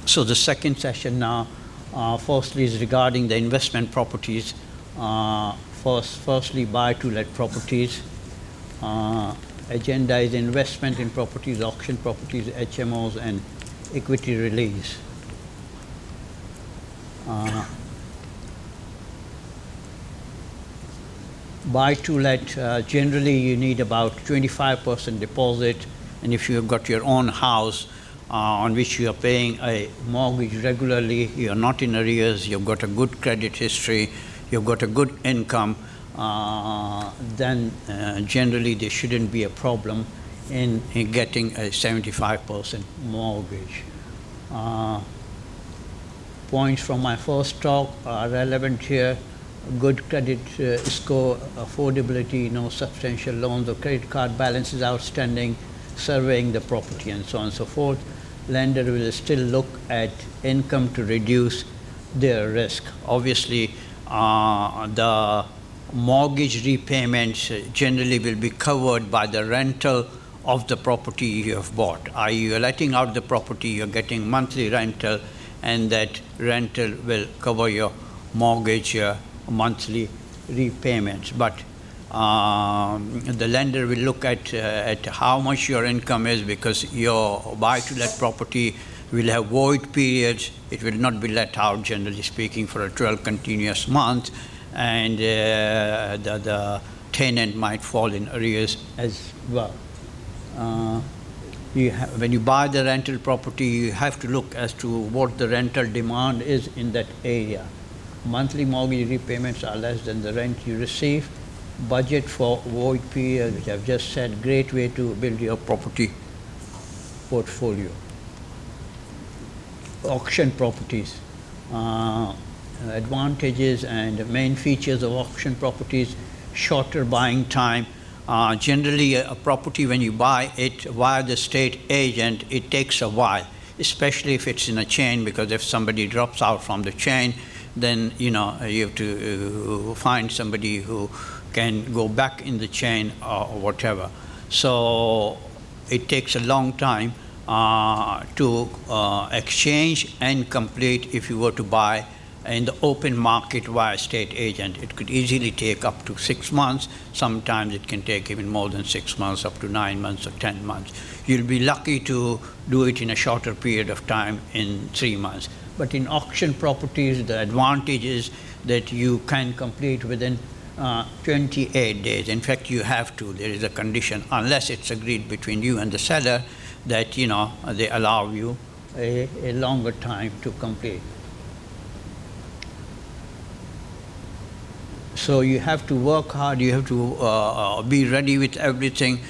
So the second session now, firstly, is regarding the investment properties. Firstly, buy-to-let properties. Agenda is investment in properties, auction properties, HMOs, and equity release. Buy-to-let, generally you need about 25% deposit, and if you've got your own house on which you are paying a mortgage regularly, you are not in arrears, you've got a good credit history, you've got a good income, then generally there shouldn't be a problem in getting a 75% mortgage. Points from my first talk are relevant here. Good credit score, affordability, no substantial loans or credit card balances outstanding, surveying the property, and so on and so forth. Lender will still look at income to reduce their risk. Obviously, the mortgage repayments generally will be covered by the rental of the property you have bought. You're letting out the property, you're getting monthly rental, and that rental will cover your mortgage monthly repayments. But the lender will look at how much your income is, because your buy-to-let property will have void periods. It will not be let out, generally speaking, for a 12 continuous months, and the tenant might fall in arrears as well. When you buy the rental property, you have to look as to what the rental demand is in that area. Monthly mortgage repayments are less than the rent you receive. Budget for void period, which I've just said, great way to build your property portfolio. Auction properties. Advantages and main features of auction properties: shorter buying time. Generally, a property, when you buy it via the state agent, it takes a while, especially if it's in a chain, because if somebody drops out from the chain, then you have to find somebody who can go back in the chain or whatever. So it takes a long time to exchange and complete if you were to buy in the open market via state agent. It could easily take up to 6 months. Sometimes it can take even more than 6 months, up to 9 months or 10 months. You'll be lucky to do it in a shorter period of time, in 3 months. But in auction properties, the advantage is that you can complete within 28 days. In fact, you have to. There is a condition, unless it's agreed between you and the seller, that they allow you a longer time to complete. So you have to work hard. You have to be ready with everything.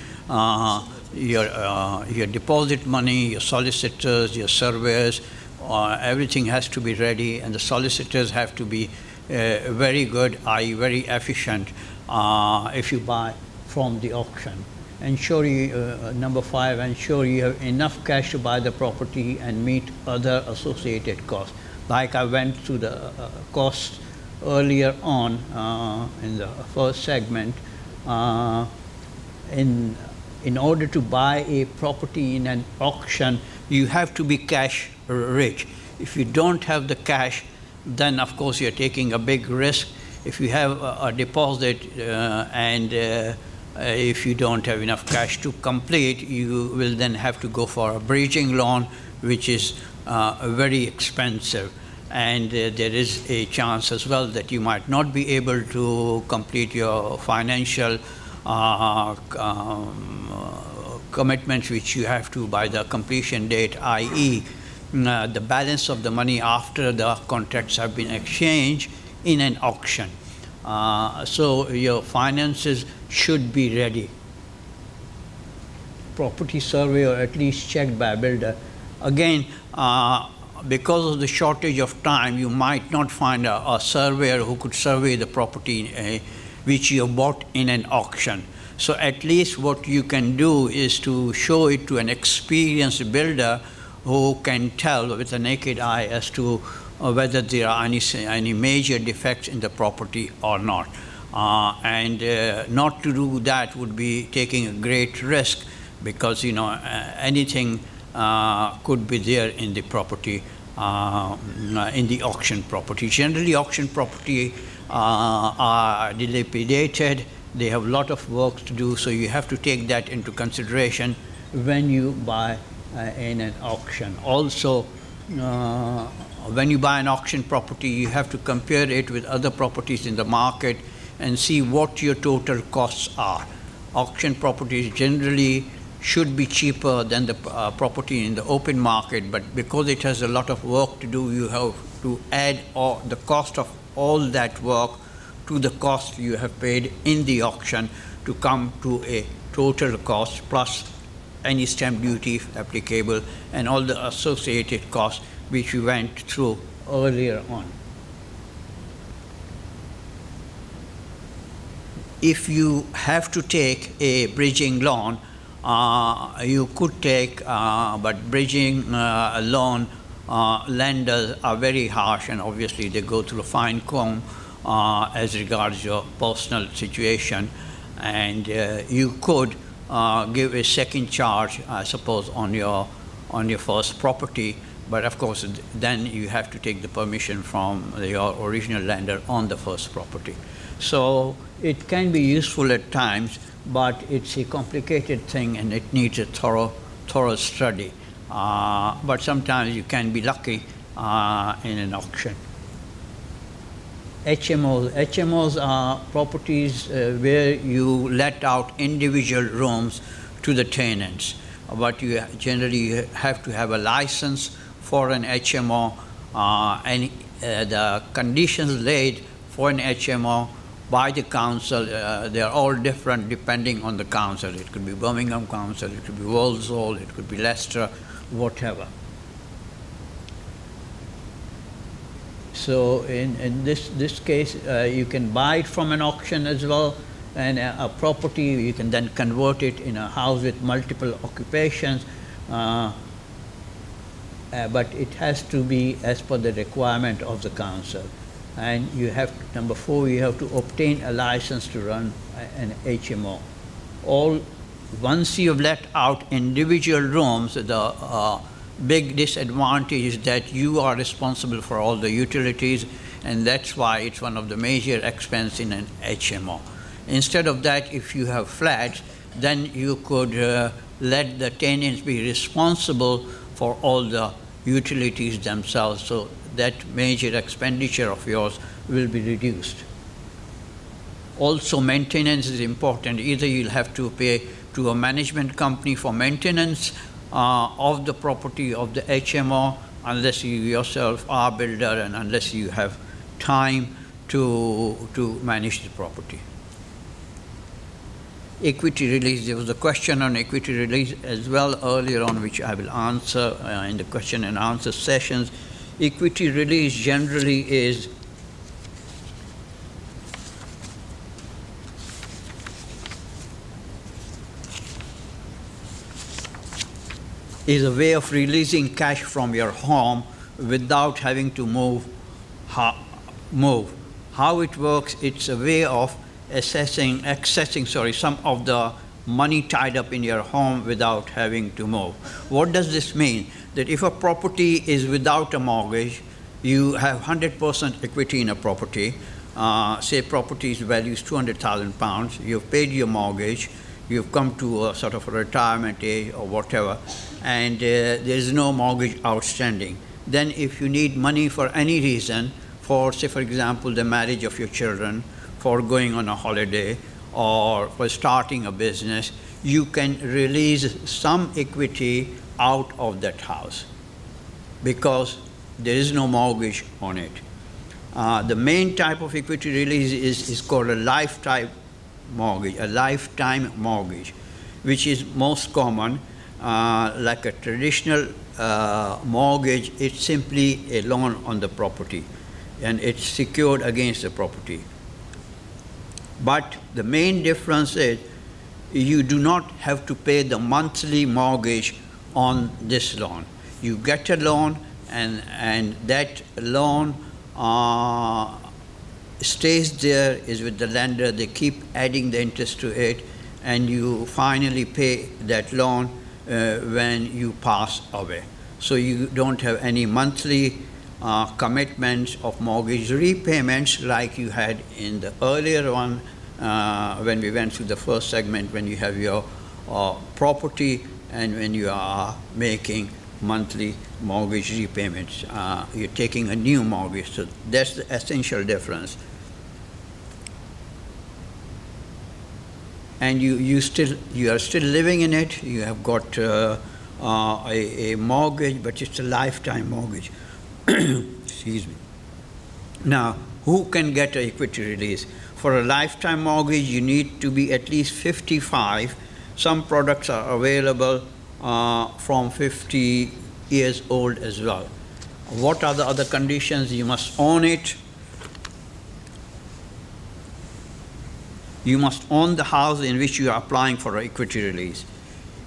Your deposit money, your solicitors, your surveyors, everything has to be ready, and the solicitors have to be very good, very efficient if you buy from the auction. Ensure number 5, ensure you have enough cash to buy the property and meet other associated costs. Like I went through the costs earlier on in the first segment. In order to buy a property in an auction, you have to be cash rich. If you don't have the cash, then of course you're taking a big risk. If you have a deposit and if you don't have enough cash to complete, you will then have to go for a bridging loan, which is very expensive. And there is a chance as well that you might not be able to complete your financial commitments which you have to by the completion date, i.e. The balance of the money after the contracts have been exchanged in an auction. So your finances should be ready. Property survey, or at least checked by a builder. Again, because of the shortage of time, you might not find a surveyor who could survey the property which you bought in an auction. So at least what you can do is to show it to an experienced builder who can tell with a naked eye as to whether there are any major defects in the property or not. Not to do that would be taking a great risk, because anything could be there in the property in the auction property. Generally, auction property are dilapidated. They have a lot of work to do, so you have to take that into consideration when you buy in an auction. Also, when you buy an auction property, you have to compare it with other properties in the market and see what your total costs are. Auction properties generally should be cheaper than the property in the open market, but because it has a lot of work to do, you have to add the cost of all that work to the cost you have paid in the auction to come to a total cost plus any stamp duty if applicable and all the associated costs which we went through earlier on. If you have to take a bridging loan, you could take, but bridging loan lenders are very harsh, and obviously they go through a fine comb as regards your personal situation, and you could give a second charge, I suppose, on your first property, but of course then you have to take the permission from your original lender on the first property. So it can be useful at times, but it's a complicated thing and it needs a thorough study. But sometimes you can be lucky in an auction. HMOs are properties where you let out individual rooms to the tenants, but you generally have to have a license for an HMO, and the conditions laid for an HMO by the council, they are all different depending on the council. It could be Birmingham Council, it could be Walsall, it could be Leicester, whatever. So in this case, you can buy it from an auction as well, and a property, you can then convert it in a house with multiple occupations, but it has to be as per the requirement of the council. And you have, number 4, you have to obtain a license to run an HMO. Once you have let out individual rooms, the big disadvantage is that you are responsible for all the utilities, and that's why it's one of the major expense in an HMO. Instead of that, if you have flats, then you could let the tenants be responsible for all the utilities themselves, so that major expenditure of yours will be reduced. Also, maintenance is important. Either you'll have to pay to a management company for maintenance of the property of the HMO, unless you yourself are a builder and unless you have time to manage the property. Equity release, there was a question on equity release as well earlier on, which I will answer in the question and answer sessions. Equity release generally is a way of releasing cash from your home without having to move. How it works, it's a way of accessing some of the money tied up in your home without having to move. What does this mean? That if a property is without a mortgage, you have 100% equity in a property. Say property's value is £200,000. You've paid your mortgage. You've come to a sort of a retirement age or whatever, and there's no mortgage outstanding. Then if you need money for any reason, for, say, for example, the marriage of your children, for going on a holiday, or for starting a business, you can release some equity out of that house because there is no mortgage on it. The main type of equity release is called a lifetime mortgage, which is most common. Like a traditional mortgage, it's simply a loan on the property, and it's secured against the property. But the main difference is you do not have to pay the monthly mortgage on this loan. You get a loan, and that loan stays there, is with the lender. They keep adding the interest to it, and you finally pay that loan when you pass away. So you don't have any monthly commitments of mortgage repayments like you had in the earlier one when we went through the first segment, when you have your property and when you are making monthly mortgage repayments. You're taking a new mortgage, so that's the essential difference. And you are still living in it. You have got a mortgage, but it's a lifetime mortgage. Excuse me. Now, who can get an equity release? For a lifetime mortgage, you need to be at least 55. Some products are available from 50 years old as well. What are the other conditions? You must own it. You must own the house in which you are applying for an equity release.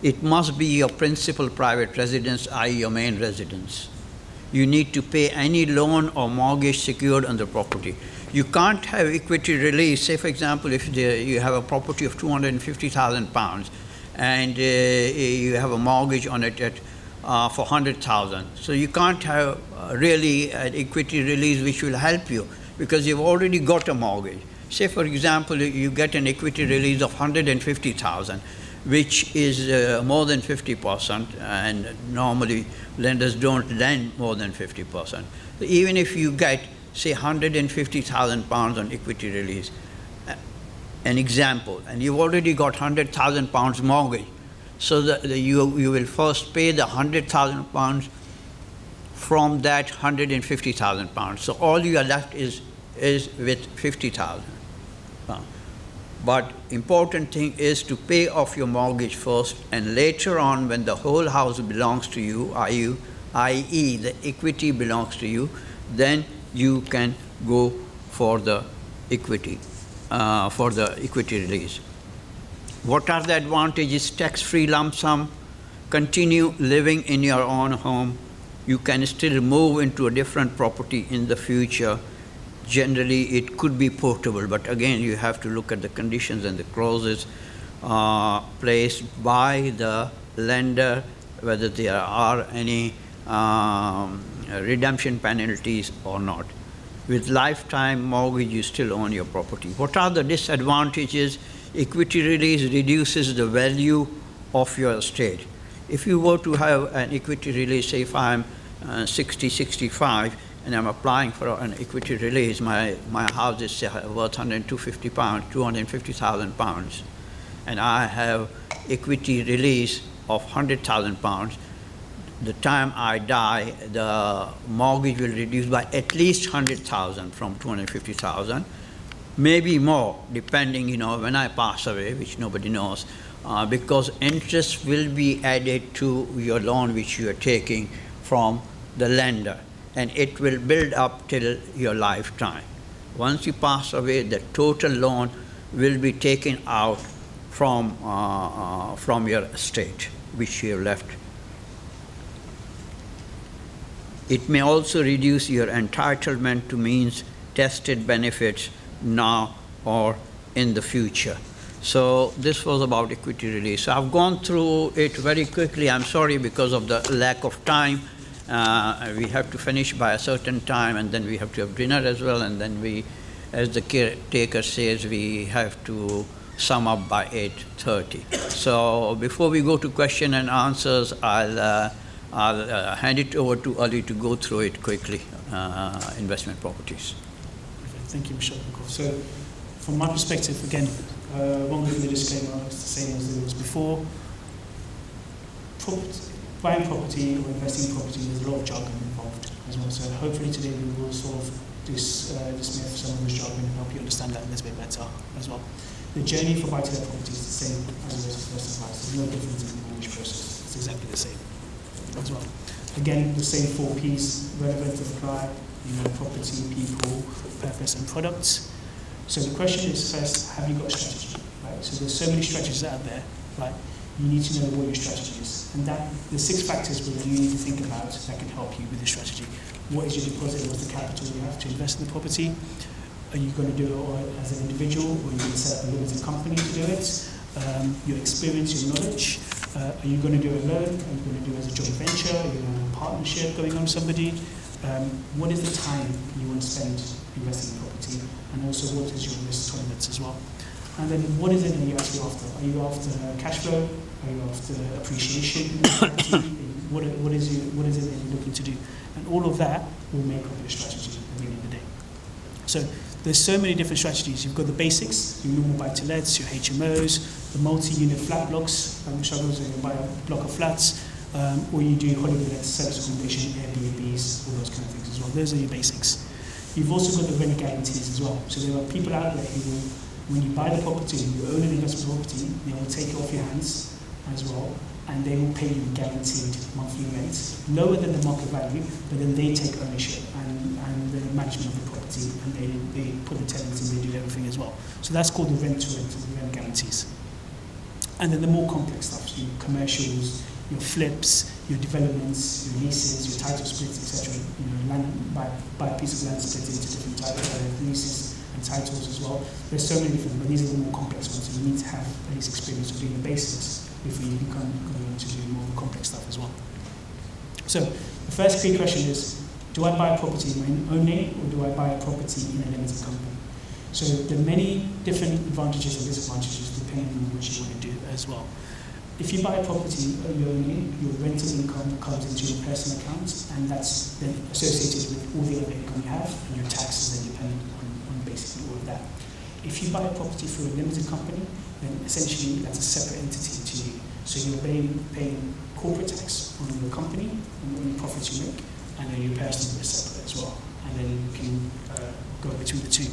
It must be your principal private residence, i.e. your main residence. You need to pay any loan or mortgage secured on the property. You can't have equity release. Say, for example, if you have a property of £250,000 and you have a mortgage on it for £100,000. So you can't have really an equity release which will help you because you've already got a mortgage. Say, for example, you get an equity release of £150,000, which is more than 50%, and normally lenders don't lend more than 50%. So even if you get, say, £150,000 on equity release, an example, and you've already got £100,000 mortgage, so that you will first pay the £100,000 from that £150,000. So all you are left is with 50,000. But important thing is to pay off your mortgage first, and later on, when the whole house belongs to you, i.e. the equity belongs to you, then you can go for the equity release. What are the advantages? Tax-free lump sum, continue living in your own home. You can still move into a different property in the future. Generally, it could be portable, but again, you have to look at the conditions and the clauses placed by the lender, whether there are any redemption penalties or not. With lifetime mortgage, you still own your property. What are the disadvantages? Equity release reduces the value of your estate. If you were to have an equity release, say if I'm 60, 65, and I'm applying for an equity release, my house is worth £250,000, and I have equity release of £100,000. The time I die, the mortgage will reduce by at least £100,000 from £250,000, maybe more, depending, when I pass away, which nobody knows, because interest will be added to your loan which you are taking from the lender, and it will build up till your lifetime. Once you pass away, the total loan will be taken out from your estate, which you have left. It may also reduce your entitlement to means tested benefits now or in the future. So this was about equity release. So I've gone through it very quickly. I'm sorry because of the lack of time. We have to finish by a certain time, and then we have to have dinner as well, and then we, as the caretaker says, we have to sum up by 8:30. So before we go to question and answers, I'll hand it over to Ali to go through it quickly, investment properties. Thank you, Mr. So from my perspective, again, one thing the disclaimer is the same as it was before. Buying property or investing in property, there's a lot of jargon involved as well. So hopefully today we will sort of dismiss some of this jargon and help you understand that a little bit better as well. The journey for buy-to-let property is the same as it was for first advice. There's no difference in the mortgage process. It's exactly the same as well. Again, the same 4 Ps, relevant to the client, property, people, purpose, and products. So the question is first, have you got a strategy? Right? So there's so many strategies out there, right? You need to know what your strategy is. And the 6 factors that you need to think about that can help you with the strategy. What is your deposit? What's the capital you have to invest in the property? Are you going to do it as an individual, or are you going to set up a limited company to do it? Your experience, your knowledge, Are you going to do it alone? Are you going to do it as a joint venture? Are you going to have a partnership going on with somebody? What is the time you want to spend investing in property? And also, what is your risk tolerance as well? And then, what is it that you're actually after? Are you after cash flow? Are you after appreciation in the property? What is it that you're looking to do? And all of that will make up your strategy at the end of the day. So there's so many different strategies. You've got the basics, your normal buy-to-lets, your HMOs, the multi-unit flat blocks, which are those where you buy a block of flats, or you do holiday-lets, service accommodation, Airbnbs, all those kind of things as well. Those are your basics. You've also got the rent guarantees as well. So there are people out there who will, when you buy the property, you own an investment property, they will take it off your hands as well, and they will pay you guaranteed monthly rent, lower than the market value, but then they take ownership and the management of the property, and they put the tenants in, they do everything as well. So that's called the rent-to-rent, the rent guarantees. And then the more complex stuff, so your commercials, your flips, your developments, your leases, your title splits, etc. Land, buy a piece of land split into different leases and titles as well. There's so many different, but these are the more complex ones. So you need to have at least experience of doing the basics before you can go into doing more complex stuff as well. So the first key question is, do I buy a property in my own name, or do I buy a property in a limited company? So there are many different advantages and disadvantages depending on what you want to do as well. If you buy a property in your own name, your rental income comes into your personal account, and that's then associated with all the other income you have, and your taxes then depend on basically all of that. If you buy a property through a limited company, then essentially that's a separate entity to you. So you're paying corporate tax on your company, on any profits you make, and then your personal is separate as well. And then you can go between the two.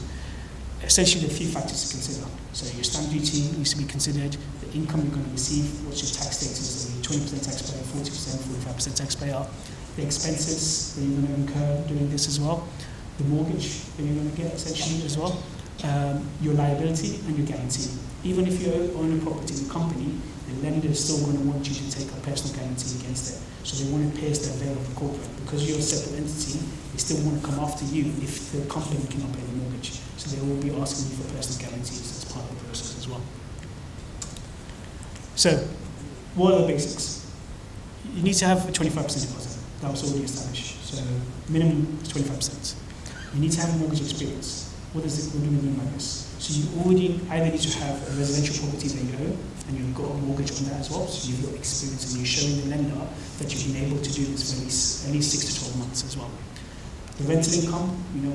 Essentially, there are a few factors to consider. So your stamp duty needs to be considered, the income you're going to receive, what's your tax status, are you 20% taxpayer, 40%, 45% taxpayer, the expenses that you're going to incur doing this as well, the mortgage that you're going to get essentially as well, your liability and your guarantee. Even if you own a property in a company, the lender is still going to want you to take a personal guarantee against it. So they want to pierce the veil of the corporate. Because you're a separate entity, they still want to come after you if the company cannot pay the mortgage. So they will be asking you for personal guarantees as part of the process as well. So, what are the basics? You need to have a 25% deposit. That was already established. So, minimum is 25%. You need to have a mortgage experience. What do we mean by this? So you already either need to have a residential property that you own, and you've got a mortgage on that as well, so you've got experience and you're showing the lender that you've been able to do this for at least 6 to 12 months as well. The rental income,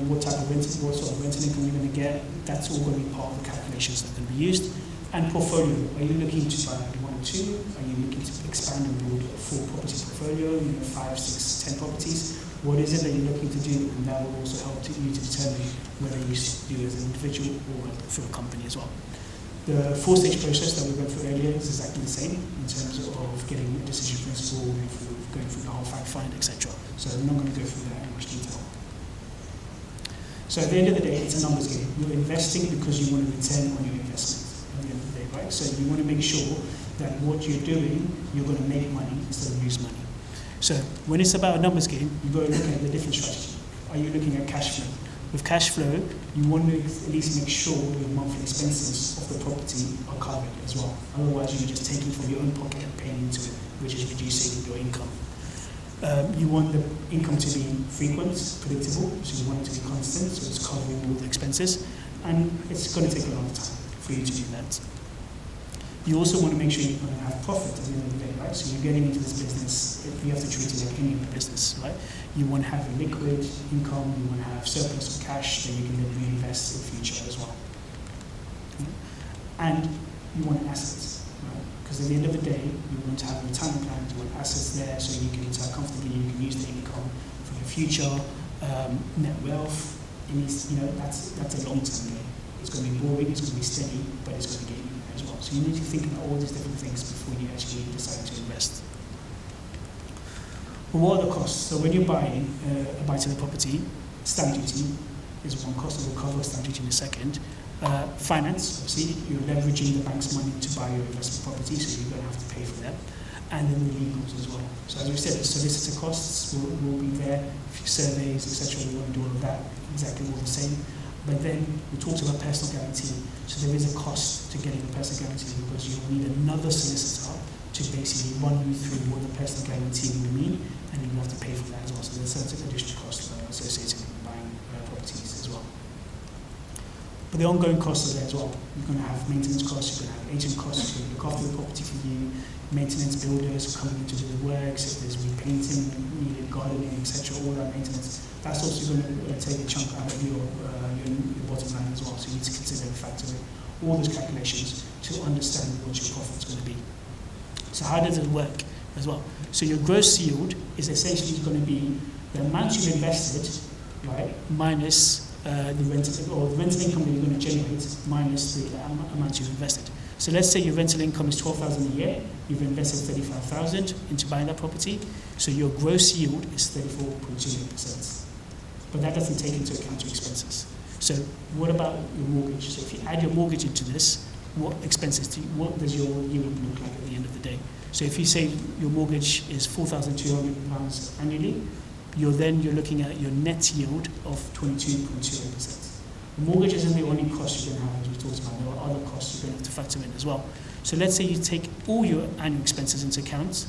what type of what sort of rental income you're going to get, that's all going to be part of the calculations that can be used. And portfolio, are you looking to buy 1 or 2? Are you looking to expand and build a full property portfolio, 5, 6, 10 properties? What is it that you're looking to do? And that will also help you to determine whether you do as an individual or through a company as well. The 4-stage process that we went through earlier is exactly the same in terms of getting a decision principle, going through the whole fact find, etc. So I'm not going to go through that in much detail. So at the end of the day, it's a numbers game. You're investing because you want a return on your investment at the end of the day, right? So you want to make sure that what you're doing, you're going to make money instead of lose money. So when it's about a numbers game, you've got to look at the different strategy. Are you looking at cash flow? With cash flow, you want to at least make sure your monthly expenses of the property are covered as well. Otherwise, you're just taking from your own pocket and paying into it, which is reducing your income. You want the income to be frequent, predictable, so you want it to be constant, so it's covering all the expenses, and it's going to take a lot of time for you to do that. You also want to make sure you're going to have profit at the end of the day, right? So you're getting into this business, you have to treat it like any other business, right? You want to have a liquid income, you want to have surplus of cash that you can then reinvest in the future as well. And you want assets, right? Because at the end of the day, you want to have a retirement plan, you want assets there so you can retire comfortably, you can use the income for your future, net wealth. It needs, that's a long-term game. It's going to be boring, it's going to be steady, but it's going to get you as well. So you need to think about all these different things before you actually decide to invest. Well, what are the costs? So when you're buying a buy-to-let property, stamp duty is one cost, and we'll cover stamp duty in a second. Finance, obviously, you're leveraging the bank's money to buy your investment property, so you're going to have to pay for that. And then the legals as well. So as we said, the solicitor costs will be there, surveys, etc. We want to do all of that, exactly all the same. But then we talked about personal guarantee. So there is a cost to getting a personal guarantee because you will need another solicitor to basically run you through what the personal guarantee will mean, and then you have to pay for that as well. So there's certain additional costs associated with buying properties as well. But the ongoing costs are there as well. You're going to have maintenance costs, you're going to have agent costs, you're going to look after the property for you, maintenance builders coming in to do the works, if there's repainting needed, gardening, etc., all that maintenance. That's also going to take a chunk out of your bottom line as well. So you need to consider and factor in all those calculations to understand what your profit's going to be. So how does it work as well? So your gross yield is essentially going to be the amount you've invested, right, minus the rental income that you're going to generate minus the amount you've invested. So let's say your rental income is 12,000 a year, you've invested 35,000 into buying that property, so your gross yield is 34.28%. But that doesn't take into account your expenses. So what about your mortgage? So if you add your mortgage into this, what does your yield look like at the end of the day? So if you say your mortgage is £4,200 annually, you're looking at your net yield of 22.28%. The mortgage isn't the only cost you're going to have, as we talked about. There are other costs you're going to have to factor in as well. So let's say you take all your annual expenses into account,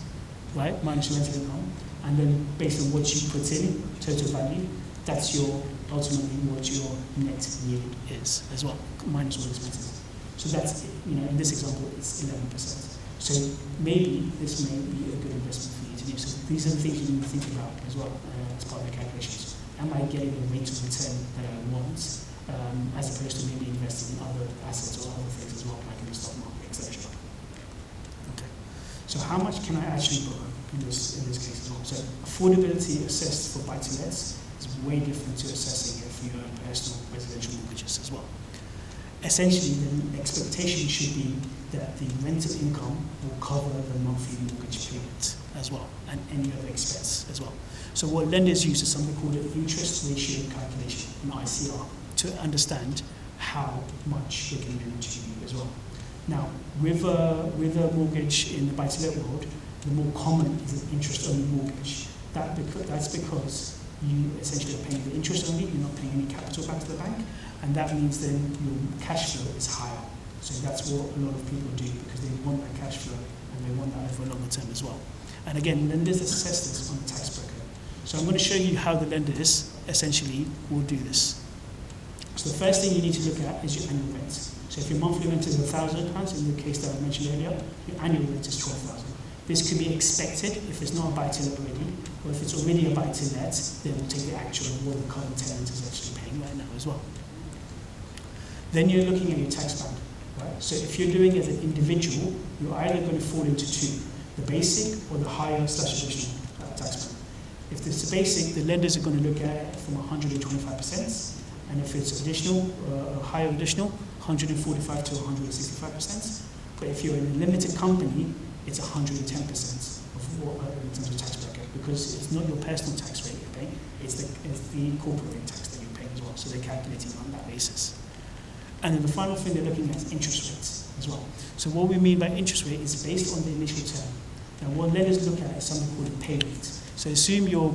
right, minus your rental income, and then based on what you put in, total value, that's ultimately what your net yield is as well, minus all expenses. So that's, in this example, it's 11%. So maybe this may be a good investment for you to do. So these are the things you need to think about as well as part of the calculations. Am I getting the rate of return that I want, as opposed to maybe investing in other assets or other things as well, like in the stock market, etc. Okay. So how much can I actually borrow in this case as well? So affordability assessed for buy-to-lets is way different to assessing it for your own personal residential mortgages as well. Essentially, the expectation should be that the rental income will cover the monthly mortgage payment as well, and any other expense as well. So what lenders use is something called an interest ratio calculation, an ICR, to understand how much they can lend to you as well. Now, with a mortgage in the buy-to-let world, the more common is an interest-only mortgage. That's because you essentially are paying the interest only, you're not paying any capital back to the bank, and that means then your cash flow is higher. So that's what a lot of people do, because they want that cash flow and they want that over a longer term as well. And again, lenders assess this on the tax bracket. So I'm going to show you how the lenders essentially will do this. So the first thing you need to look at is your annual rent. So if your monthly rent is £1,000, in the case that I mentioned earlier, your annual rent is £12,000. This could be expected if it's not a buy-to-let already, or if it's already a buy-to-let, then we'll take the actual of what the current tenant is actually paying right now as well. Then you're looking at your tax band, right? So if you're doing it as an individual, you're either going to fall into two, the basic or the higher / additional tax band. If it's the basic, the lenders are going to look at it from 125%, and if it's additional, higher additional, 145 to 165%. But if you're in a limited company, it's 110% of what in terms of tax bracket, because it's not your personal tax rate you're paying, it's the corporate rate tax that you're paying as well. So they're calculating on that basis. And then the final thing they're looking at is interest rates as well. So what we mean by interest rate is based on the initial term. Now what lenders look at is something called a pay rate. So assume your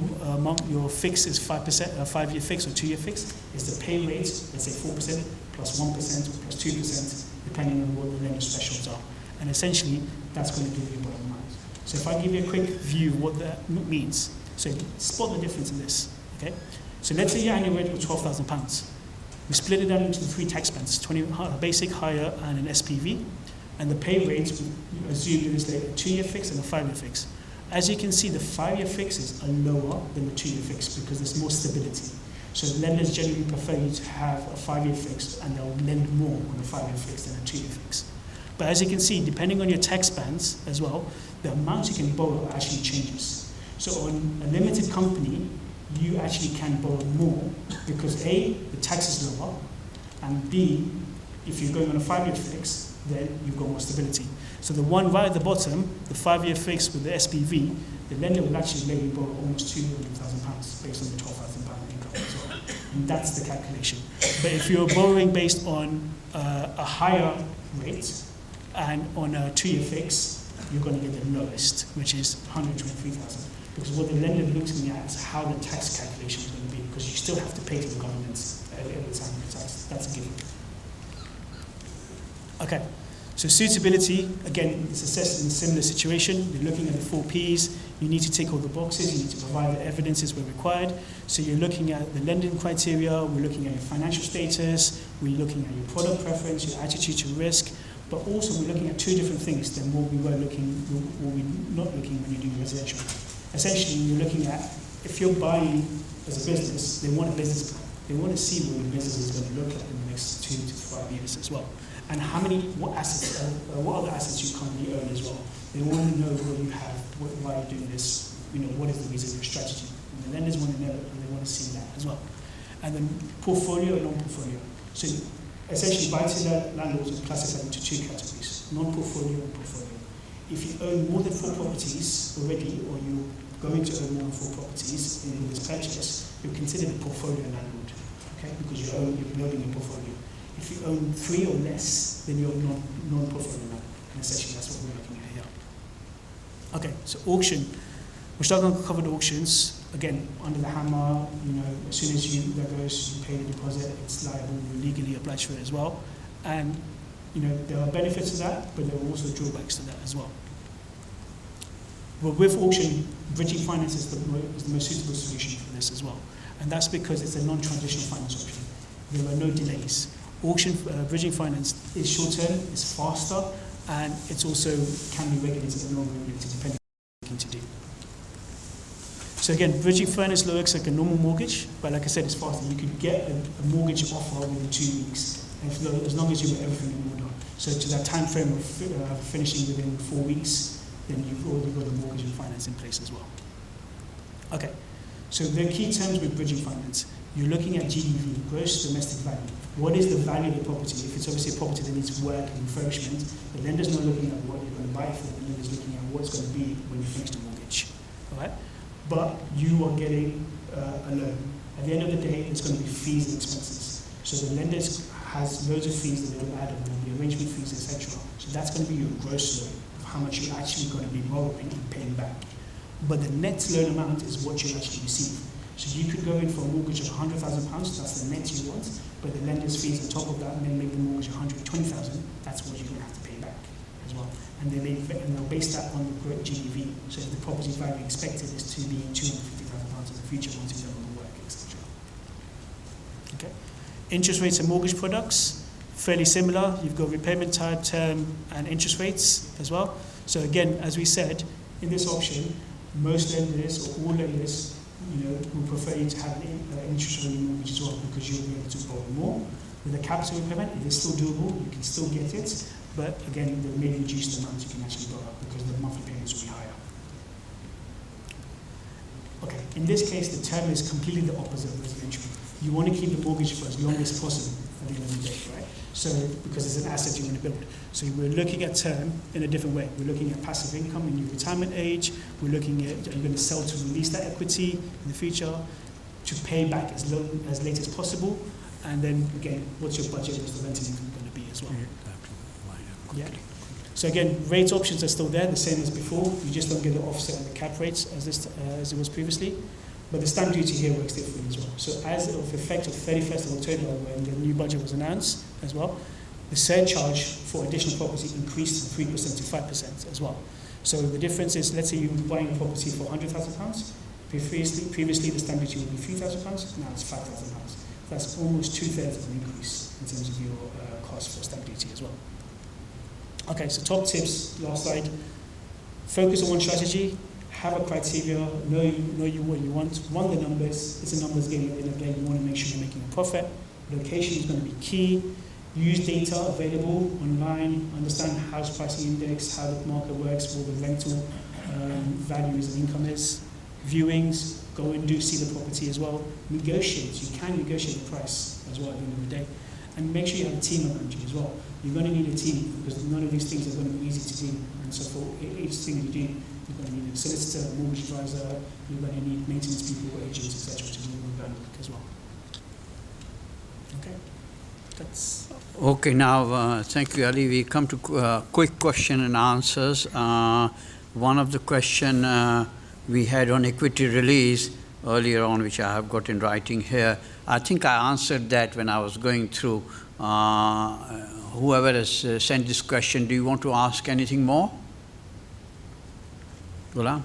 fix is 5%, 5-year fix or 2-year fix. Is the pay rate, let's say 4% plus 1% or plus 2%, depending on what the lender's thresholds are. And essentially, that's going to give you a bottom line. So if I give you a quick view of what that means, so spot the difference in this, okay? So let's say your annual rate was £12,000. We split it down into the 3 tax bands, basic, higher, and an SPV. And the pay rates, we assumed it was like a 2-year fix and a 5-year fix. As you can see, the 5-year fixes are lower than the 2-year fix because there's more stability. So lenders generally prefer you to have a 5-year fix, and they'll lend more on a 5-year fix than a 2-year fix. But as you can see, depending on your tax bands as well, the amount you can borrow actually changes. So on a limited company, you actually can borrow more because A, the tax is lower, and B, if you're going on a 5-year fix, then you've got more stability. So the one right at the bottom, the 5-year fix with the SPV, the lender will actually let you borrow almost £200,000 based on the £12,000 income as well. And that's the calculation. But if you're borrowing based on a higher rate and on a 2-year fix, you're going to get the lowest, which is £123,000. Because what the lender looks at is how the tax calculation is going to be, because you still have to pay to the government every time for tax. That's a given. Okay, So suitability, again, is assessed in a similar situation. You're looking at the 4 Ps. You need to tick all the boxes. You need to provide the evidences where required. So you're looking at the lending criteria. We're looking at your financial status. We're looking at your product preference, your attitude to risk. But also we're looking at 2 different things than what we're not looking when you're doing residential. Essentially, you're looking at, if you're buying as a business, they want a business plan. They want to see what your business is going to look like in the next 2 to 5 years as well. And what other assets you currently own as well. They want to know what you have, why you're doing this, what is the reason for your strategy. And the lenders want to know, and they want to see that as well. And then portfolio and non-portfolio. So essentially, buy-to-let landlords are classified into 2 categories, non-portfolio and portfolio. If you own more than 4 properties already, or you're going to own more than 4 properties in this purchase, you're considered a portfolio landlord, okay? Because you're building a portfolio. If you own 3 or less, then you're non-portfolio landlord. And essentially, that's what we're looking at here. Okay, so auction. We're still going to cover the auctions. Again, under the hammer, as soon as you pay the deposit, it's liable, you're legally obliged for it as well. And there are benefits to that, but there are also drawbacks to that as well. But with auction, bridging finance is the most suitable solution for this as well. And that's because it's a non-transitional finance option. There are no delays. Bridging finance is short-term, it's faster, and it's also can be regulated and non-regulated depending on what you're looking to do. So again, bridging finance looks like a normal mortgage, but like I said, it's faster. You could get a mortgage offer within 2 weeks, as long as you have everything in order. So to that time frame of finishing within 4 weeks, then you've already got the mortgage and finance in place as well. Okay, so the key terms with bridging finance. You're looking at GDV, gross domestic value. What is the value of the property? If it's obviously a property that needs work and refurbishment, the lender's not looking at what you're going to buy it for, the lender's looking at what it's going to be when you finish the mortgage. All right? But you are getting a loan. At the end of the day, it's going to be fees and expenses. So the lender has loads of fees that they will add on, the arrangement fees, etc. So that's going to be your gross loan of how much you're actually going to be borrowing and paying back. But the net loan amount is what you actually receive. So you could go in for a mortgage of £100,000, that's the net you want, but the lender's fees on top of that may make the mortgage £120,000, that's what you're going to have to pay back as well. And they'll base that on the GDV, so if the property value expected is to be £250,000 in the future once you've done all the work, etc. Okay. Interest rates and mortgage products, fairly similar. You've got repayment type, term, and interest rates as well. So again, as we said, in this option, most lenders or all lenders will prefer you to have an interest rate mortgage as well because you'll be able to borrow more. With a capital repayment, it is still doable, you can still get it, but again, there may be reduced amounts you can actually borrow because the monthly payments will be higher. Okay, in this case, the term is completely the opposite of residential. You want to keep the mortgage for as long as possible at the end of the day, right? So, because it's an asset you want to build. So we're looking at term in a different way. We're looking at passive income in your retirement age. We're looking at, are you going to sell to release that equity in the future, to pay back as late as possible, and then again, what's your budget, what's the rental income going to be as well? Yeah. So again, rate options are still there, the same as before. You just don't get the offset and the cap rates as it was previously. But the stamp duty here works differently as well. So as of effect of 31st of October, when the new budget was announced as well, the surcharge for additional property increased from 3% to 5% as well. So the difference is, let's say you're buying a property for £100,000. Previously the stamp duty would be £3,000, now it's £5,000. That's almost 2/3 of an increase in terms of your cost for stamp duty as well. Okay, so top tips, last slide. Focus on one strategy. Have a criteria, know what you want, run the numbers. It's a numbers game at the end of the day. You want to make sure you're making a profit. Location is going to be key. Use data available online, understand house pricing index, how the market works, what the rental values and income is. Viewings, go and see the property as well. Negotiate, you can negotiate the price as well at the end of the day. And make sure you have a team around you as well. You're going to need a team because none of these things are going to be easy to do. And so for each thing you do, you're going to need a solicitor, a mortgage advisor, you're going to need maintenance people, agents, etc. to do all that as well. Okay, that's... Okay, now thank you, Ali. We come to quick question and answers. One of the question we had on equity release earlier on, which I have got in writing here. I think I answered that when I was going through whoever has sent this question, do you want to ask anything more? Ghulam?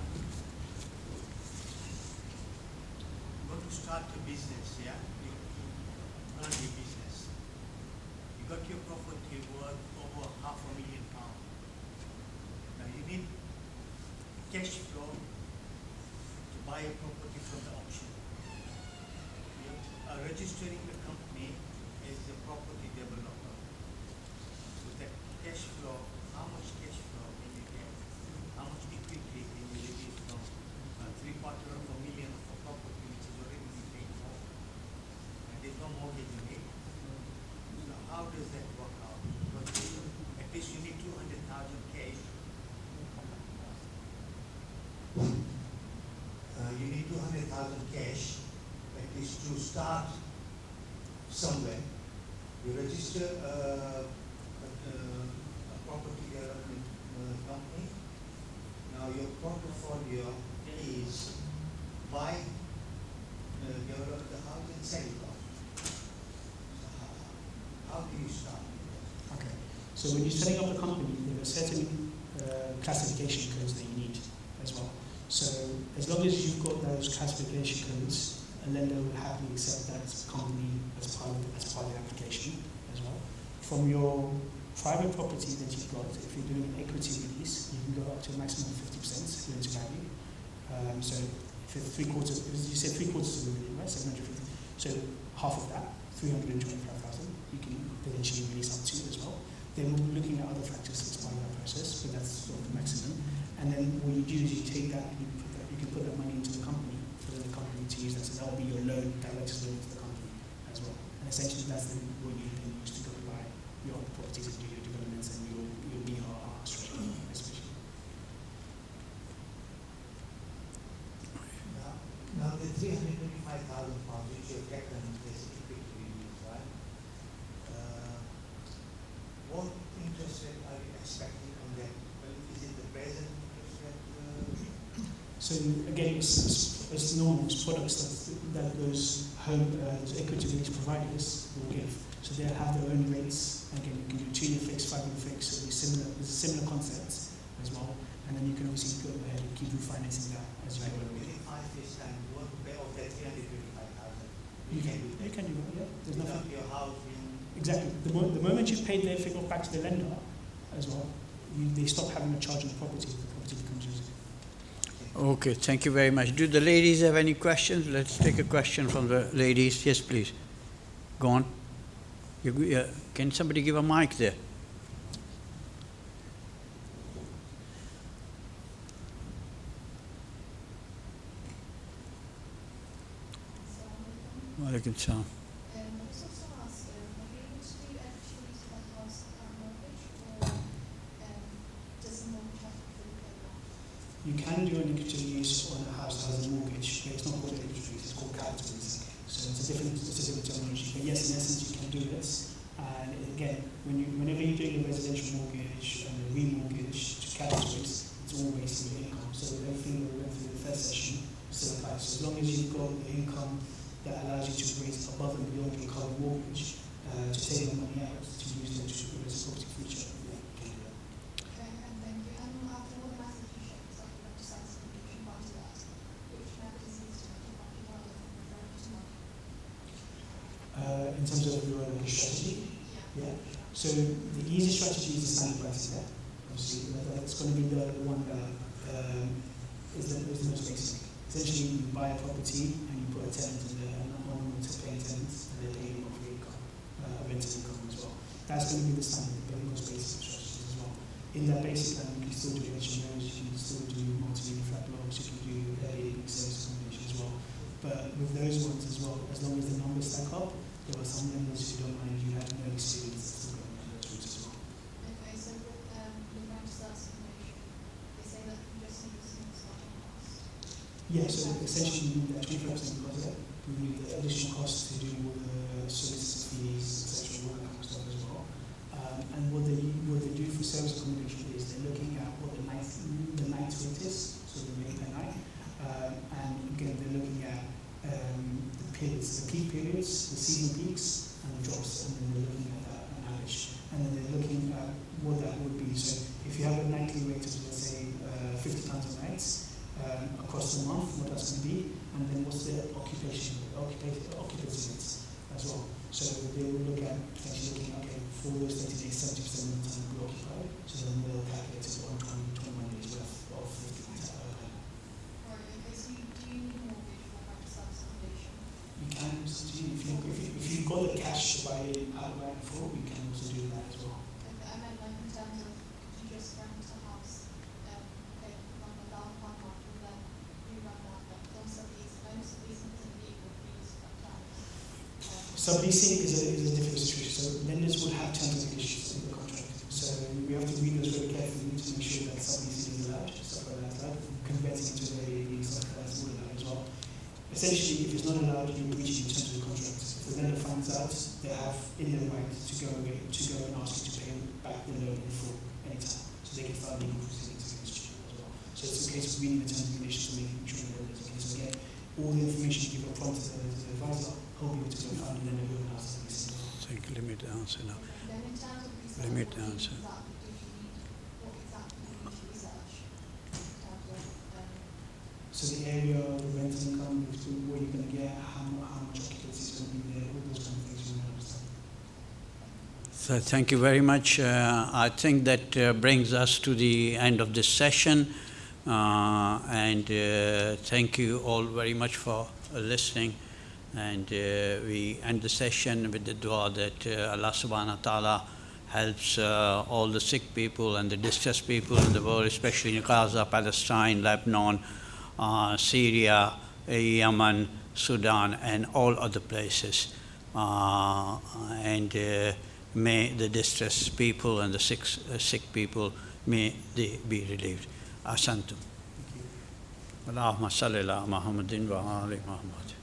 Cash flow to buy a property from the auction. You are registering the company as a property developer. So that cash flow, how much cash flow can you get? How much equity can you release from $750,000 for property which is already been paid for? And there's no mortgage in it. So how does that work out? Because at least you need 200,000 cash. You need 200,000 cash at least to start somewhere. You register a property development company. Now your portfolio is buy, develop the house and sell it off. So how do you start? Okay. So when you're setting up a company, there are certain classification codes that you need as well. So as long as you've got those classification codes, a lender will happily accept that company as part of the application as well. From your private property that you've got, if you're doing an equity release, you can go up to a maximum of 50% loan to value. So if it's you said three quarters of a million, right? 750. So half of that, 325,000, you can potentially release up to as well. Then we'll be looking at other factors as part of that process, but that's sort of the maximum. And then what you do is you take that and you can put that money into the company for the company to use that. So that will be your loan, director's loan to the company as well. And essentially that's then what you can use to go buy your other properties and do your developments and your BRR strategy, especially. Now the 325,000 pounds which you've taken is equity release, right? What interest rate are you expecting on that? Is it the present interest rate? So again, it's normal, it's products that those those equity release providers will give. So they'll have their own rates. Again, you can do 2-year fix, 5-year fix, so it's a similar concept as well. And then you can obviously go ahead and keep refinancing that as you go along. Within 5 years time, you want to pay off that 325,000. You can do that, yeah. There's nothing. Your house being... Exactly. The moment you pay their figure back to the lender as well, they stop having a charge on the property becomes yours. Okay, thank you very much. Do the ladies have any questions? Let's take a question from the ladies. Yes, please. Go on. Can somebody give a mic there? Walaikum salam. You can do an equity release on a house that has a mortgage, but it's not called equity release, it's called capital release. So it's a different terminology. But yes, in essence, you can do this. And again, whenever you're doing a residential mortgage and a remortgage to capital release, it's all based on your income. So everything that we went through in the first session still applies. So as long as you've got the income that allows you to raise above and beyond your current mortgage, to take the money out to use it to progress the property future. In terms of your strategy, yeah. So the easy strategy is the standard pricing there. Obviously, that's going to be the one that is the most basic. Essentially, you buy a property and you put a tenant in there, and not one to pay tenants, and they're paying monthly income, rental income as well. That's going to be the standard, but the most basic strategy as well. In that basic plan, you can still do HMOs, you can still do multi-unit flat blocks, you can do Airbnb service accommodation as well. But with those ones as well, as long as the numbers stack up, there are some members who don't mind if you have no experience still going on those routes as well. Okay, so with the rank starts information, they say that you just need to start on cost. Yeah, so essentially you need that 25% deposit, you need the additional costs to do all the solicitor fees, etc., all that kind of stuff as well. And what they do for service accommodation is they're looking at what the night rate is, so the rate per night. And again, they're looking at the periods, the peak periods, the seasonal peaks, and the drops, and then they're looking at that on average. And and then they're looking at what that would be. So if you have a nightly rate of, let's say, £50 a night across the month, what that's going to be, and then what's the occupancy rate as well. So they will look at potentially looking, okay, for those 30 days, 70% of the time will be occupied, so then they'll calculate it on 21 days worth of 50 per home. Right, okay, so do you need a mortgage for practice accommodation? You can also do, if you've got the cash to buy it outright for, you can also do that as well. Okay, I meant like in terms of, could you just rent a house, pay £1,000 a month, and then you run that, like, don't sublease, most subleasing isn't legal for use of times. Subleasing is a different situation. So lenders will have terms and conditions in the contract. So we have to read those very carefully to make sure that subleasing is allowed, stuff like that is allowed, converting into a stuff like that is all allowed as well. Essentially, if it's not allowed, you're breaching the terms of the contract. If the lender finds out, they have in their right to go and ask you to pay back the loan in full anytime. So they can start legal proceedings against you as well. So it's a case of reading the terms and conditions to making sure that it's okay. So again, all the information you give up front to the advisor, he'll be able to go find the lender who will ask the leasing. Thank you. Let me answer now. Then in terms of research, Let me what answer. what exactly do you need to research in terms of, So the area, the rental income, what you're going to get, how much occupancy is going to be there, all those kind of things you want to understand. So thank you very much. I think that brings us to the end of this session. And thank you all very much for listening. And we end the session with the dua that Allah subhanahu wa ta'ala helps all the sick people and the distressed people in the world, especially in Gaza, Palestine, Lebanon, Syria, Yemen, Sudan, and all other places. And may the distressed people and the sick people, may they be relieved. Ahsantum. Allahumma salli ala Muhammadin wa ali Muhammad.